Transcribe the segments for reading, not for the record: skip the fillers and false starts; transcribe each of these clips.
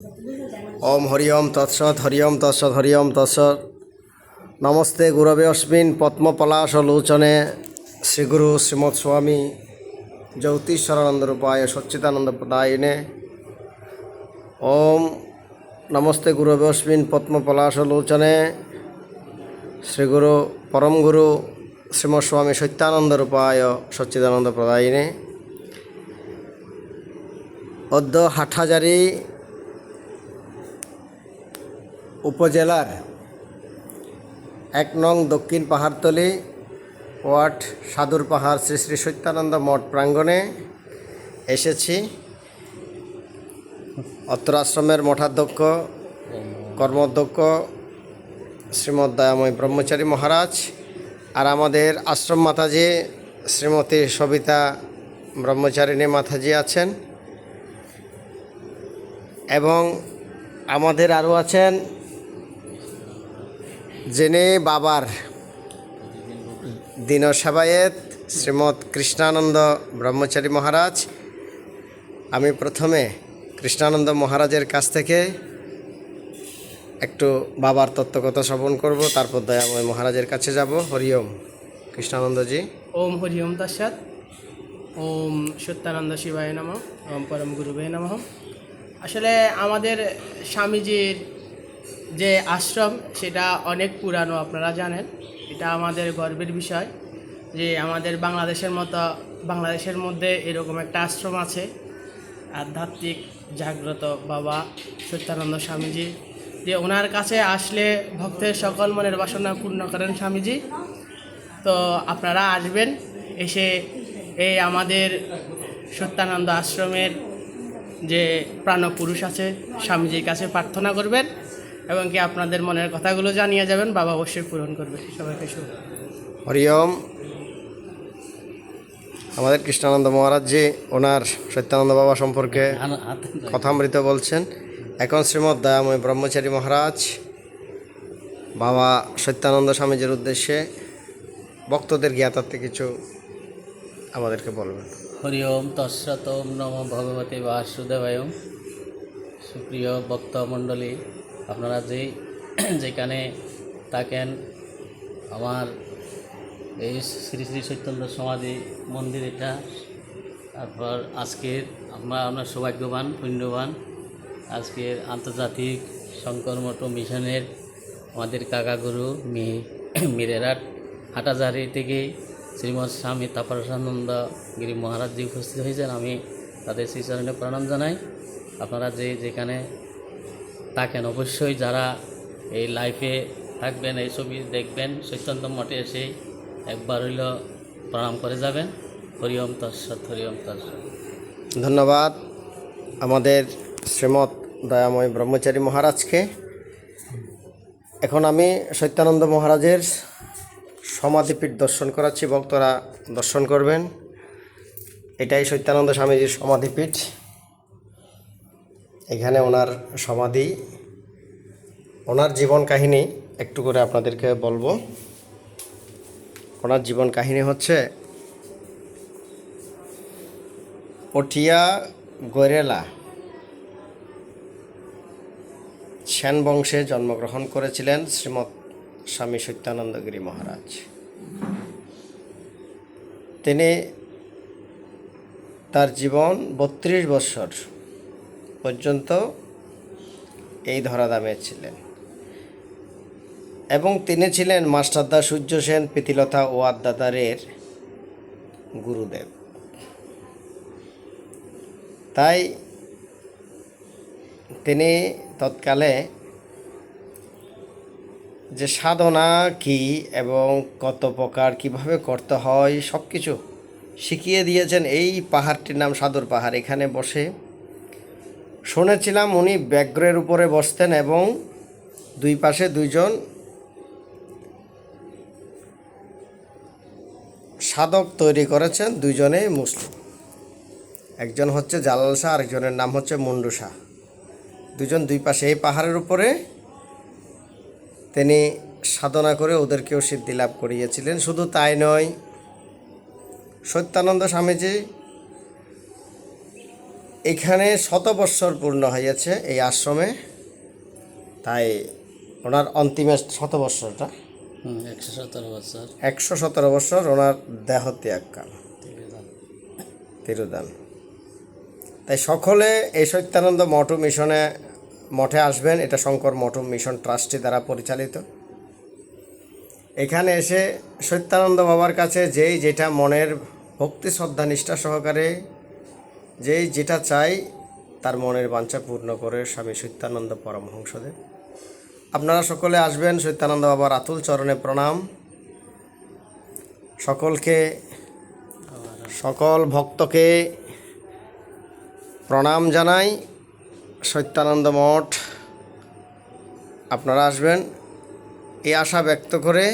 ओम हरि ओम तत्सत हरि ओम तत्सत हरि ओम तत्सत। नमस्ते गुरवे अस्मिन् पद्मपलाशलोचने श्रीगुरु श्रीमत् स्वामी ज्योतिषानंद रूपाय सच्चिदानंद प्रदायिने। ओम नमस्ते गुरवे अस्मिन् पद्मपलाशलोचने श्रीगुरु परम गुरु श्रीमत् स्वामी सत्यानंद रूपाय सच्चिदानंद प्रदायिने। अद्य हाटहाजारी উপজেলার ১ নং দক্ষিণ পাহাড়তলি ওয়ার্ড সাধুর পাহাড় শ্রী শ্রী সত্যানন্দ মঠ প্রাঙ্গণে এসেছি। অত্র আশ্রমের মঠাধ্যক্ষ কর্মাধ্যক্ষ শ্রীমৎ দয়াময় ব্রহ্মচারী মহারাজ আর আমাদের আশ্রম মাতাজি শ্রীমতী সবিতা ব্রহ্মচারিণী মাতাজি আছেন এবং আমাদের আরও আছেন যিনি বাবার দীন সেবায়েত শ্রীমৎ কৃষ্ণানন্দ ব্রহ্মচারী মহারাজ। আমি প্রথমে কৃষ্ণানন্দ মহারাজের কাছ থেকে একটু বাবার তত্ত্বকথা শ্রবণ করব, তারপর দয়াময় মহারাজের কাছে যাব। হরি ওম কৃষ্ণানন্দজি। ওম হরি ওম তৎসৎ। ওম সত্যানন্দ শিবায় নমঃ। ওম পরম গুরুবে নমঃ। আসলে আমাদের স্বামীজির যে আশ্রম সেটা অনেক পুরানো, আপনারা জানেন। এটা আমাদের গর্বের বিষয় যে আমাদের বাংলাদেশের মধ্যে এরকম একটা আশ্রম আছে, আধ্যাত্মিক জাগ্রত বাবা সত্যানন্দ স্বামীজি। যে ওনার কাছে আসলে ভক্তের সকল মনের বাসনা পূর্ণ করেন স্বামীজি। তো আপনারা আসবেন, এসে এই আমাদের সত্যানন্দ আশ্রমের যে প্রাণপুরুষ আছে স্বামীজির কাছে প্রার্থনা করবেন এবং কি আপনাদের মনের কথাগুলো জানিয়ে যাবেন, বাবা অবশ্যই পূরণ করবে। সবাইকে শুভ হরি ওম। আমাদের কৃষ্ণানন্দ মহারাজজি ওনার সত্যানন্দ বাবা সম্পর্কে কথামৃত বলছেন। এখন শ্রীমৎ দয়াময় ব্রহ্মচারী মহারাজ বাবা সত্যানন্দ স্বামীজির উদ্দেশ্যে ভক্তদের জ্ঞাতার্থে কিছু আমাদেরকে বলবেন। হরি ওম তৎসৎ। ওম নমো ভগবতে বাসুদেবায়। সুপ্রিয় ভক্তমণ্ডলী, আপনারা যেখানে থাকেন, আমার এই শ্রী শ্রী সত্যানন্দ সমাধি মন্দির এটা। তারপর আজকের আমরা সৌভাগ্যবান পুণ্যবান, আজকের আন্তর্জাতিক শঙ্কর মঠ মিশনের আমাদের কাকাগুরু মিরেরাট হাটাজারি থেকে শ্রীমৎ স্বামী তাপসানন্দ গিরি মহারাজজি উপস্থিত হয়েছেন। আমি তাদের শ্রীচরণে প্রণাম জানাই। আপনারা যেখানে থাকেন অবশ্যই যারা এই লাইফে থাকবেন, এই ছবি দেখবেন, সত্যানন্দ মঠে এসে একবার হইল প্রণাম করে যাবেন। হরি ওম তৎসৎ। হরি ওম তৎসৎ। ধন্যবাদ আমাদের শ্রীমৎ দয়াময় ব্রহ্মচারী মহারাজকে। এখন আমি সত্যানন্দ মহারাজের সমাধিপীঠ দর্শন করাচ্ছি, ভক্তরা দর্শন করবেন। এটাই সত্যানন্দ স্বামীজির সমাধিপীঠ। এখানে ওনার সমাধি, ওনার জীবন কাহিনী একটু করে আপনাদেরকে বলবো। ওনার জীবন কাহিনী হচ্ছে, পটিয়া গৈরেলা সেন বংশে জন্মগ্রহণ করেছিলেন শ্রীমৎ স্বামী সত্যানন্দগিরি মহারাজ। তিনি তার জীবন 32 বছর পর্যন্ত এই ধরাধামে ছিলেন এবং তিনি ছিলেন মাস্টারদা সূর্য সেন, প্রীতিলতা ও আদ্যাদারের গুরুদেব। তাই তিনি তৎকালে যে সাধনা কি এবং কত প্রকার কিভাবে করতে হয় সব কিছু শিখিয়ে দিয়েছেন। এই পাহাড়টির নাম সাধুর পাহাড়। এখানে বসে শুনেছিলাম উনি ব্যাঘ্রের উপরে বসতেন এবং দুই পাশে দুইজন সাধক তৈরি করেছেন, দুইজনে মুসলিম। একজন হচ্ছে জালাল শাহ, আরেকজনের নাম হচ্ছে মুন্ডু শাহ। দুজন দুই পাশে এই পাহাড়ের উপরে তিনি সাধনা করে ওদেরকেও সিদ্ধি লাভ করিয়েছিলেন। শুধু তাই নয়, সত্যানন্দ স্বামীজি এখানে 100 বৎসর পূর্ণ হয়েছে এই আশ্রমে, তাই ওনার অন্তিম 100 বৎসরটা 117 বছর 117 বৎসর ওনার দেহ ত্যাগকাল, তিরোদান। তাই সকলে এই সত্যানন্দ মঠ মঠে আসবেন। এটা শঙ্কর মঠ মিশন ট্রাস্টি দ্বারা পরিচালিত। এখানে এসে সত্যানন্দ বাবার কাছে যেই যেটা মনের ভক্তি শ্রদ্ধা নিষ্ঠা সহকারে যেই যেটা চাই তার মনের বাঞ্ছা পূর্ণ করে স্বামী সত্যানন্দ পরমহংসদেব। আপনারা সকলে আসবেন। সত্যানন্দ বাবার আতুল চরণে প্রণাম। সকল ভক্তকে প্রণাম জানাই। সত্যানন্দ মঠ আপনারা আসবেন এই আশা ব্যক্ত করে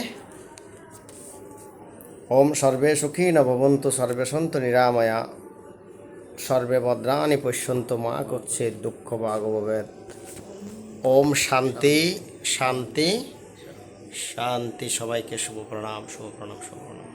ওম সর্বে সুখী ন ভবন্তু, সর্বে সন্তু নিরাময়া, সর্বে ভদ্রাণি পশ্যন্তু মা করছে দুঃখ ভাগবেদ। ওম শান্তি শান্তি শান্তি। সবাইকে শুভ প্রণাম, শুভ প্রণাম, শুভ প্রণাম।